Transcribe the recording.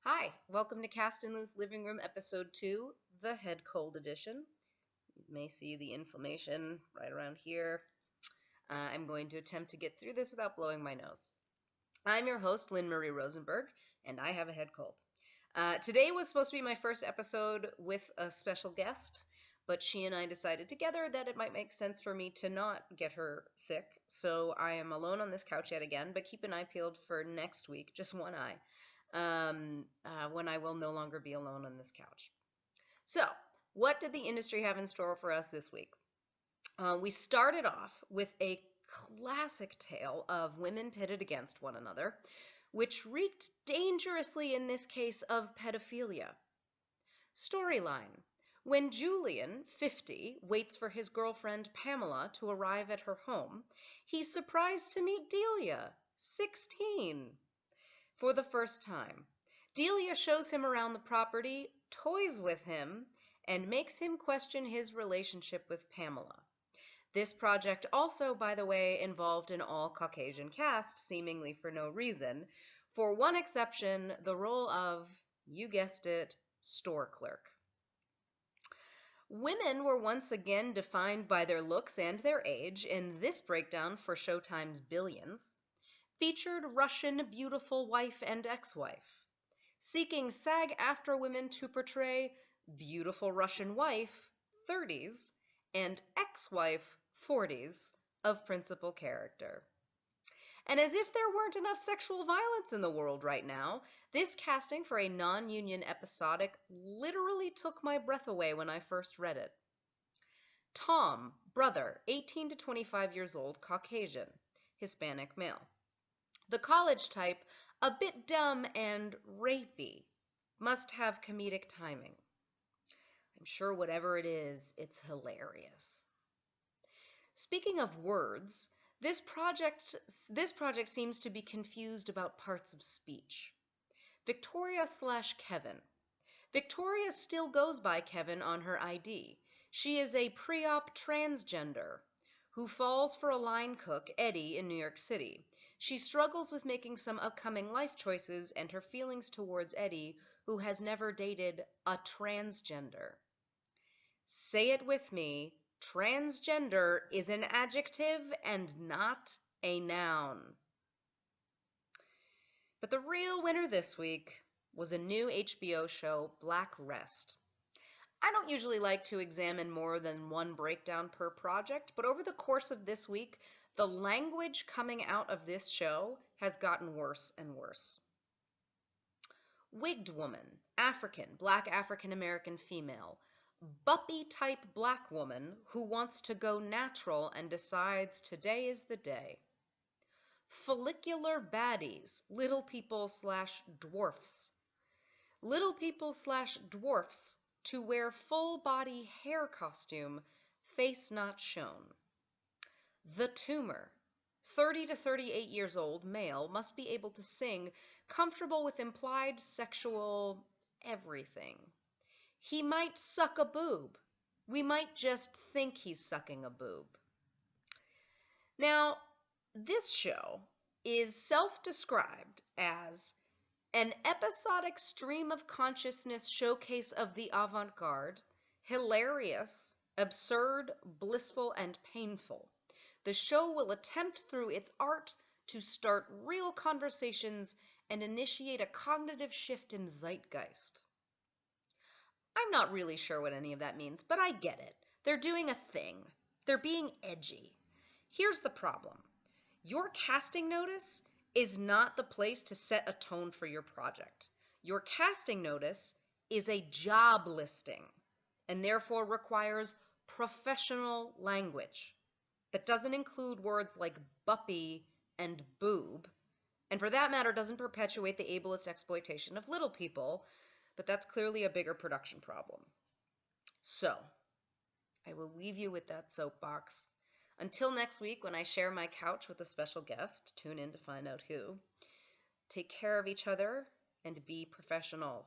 Hi, welcome to Cast and Loose Living Room Episode 2, the Head Cold Edition. You may see the inflammation right around here. I'm going to attempt to get through this without blowing my nose. I'm your host, Lynne Marie Rosenberg, and I have a head cold. Today was supposed to be my first episode with a special guest, but she and I decided together that it might make sense for me to not get her sick, so I am alone on this couch yet again, but keep an eye peeled for next week, just one eye, when I will no longer be alone on this couch. So, what did the industry have in store for us this week? We started off with a classic tale of women pitted against one another, which reeked dangerously in this case of pedophilia. Storyline. When Julian, 50, waits for his girlfriend Pamela to arrive at her home, he's surprised to meet Delia, 16, for the first time. Delia shows him around the property, toys with him, and makes him question his relationship with Pamela. This project also, by the way, involved an all-Caucasian cast, seemingly for no reason, for one exception, the role of, you guessed it, store clerk. Women were once again defined by their looks and their age in this breakdown for Showtime's Billions. Featured Russian beautiful wife and ex-wife, seeking SAG-AFTRA women to portray beautiful Russian wife, 30s, and ex-wife, 40s, of principal character. And as if there weren't enough sexual violence in the world right now, this casting for a non-union episodic literally took my breath away when I first read it. Tom, brother, 18 to 25 years old, Caucasian, Hispanic male. The college type, a bit dumb and rapey, must have comedic timing. I'm sure whatever it is, it's hilarious. Speaking of words, this project seems to be confused about parts of speech. Victoria/Kevin. Victoria still goes by Kevin on her ID. She is a pre-op transgender who falls for a line cook, Eddie, in New York City. She struggles with making some upcoming life choices and her feelings towards Eddie, who has never dated a transgender. Say it with me. Transgender is an adjective and not a noun. But the real winner this week was a new HBO show, Black Rest. I don't usually like to examine more than one breakdown per project, but over the course of this week, the language coming out of this show has gotten worse and worse. Wigged woman, African, black African-American female, buppy-type black woman who wants to go natural and decides today is the day. Follicular baddies, little people/dwarfs. Little people/dwarfs to wear full-body hair costume, face not shown. The tumor, 30 to 38 years old, male, must be able to sing, comfortable with implied sexual everything. He might suck a boob. We might just think he's sucking a boob. Now, this show is self-described as an episodic stream of consciousness showcase of the avant-garde, hilarious, absurd, blissful, and painful. The show will attempt through its art to start real conversations and initiate a cognitive shift in zeitgeist. I'm not really sure what any of that means, but I get it. They're doing a thing. They're being edgy. Here's the problem. Your casting notice is not the place to set a tone for your project. Your casting notice is a job listing and therefore requires professional language that doesn't include words like buppy and boob, and for that matter doesn't perpetuate the ableist exploitation of little people, but that's clearly a bigger production problem. So, I will leave you with that soapbox. Until next week when I share my couch with a special guest, tune in to find out who. Take care of each other and be professional.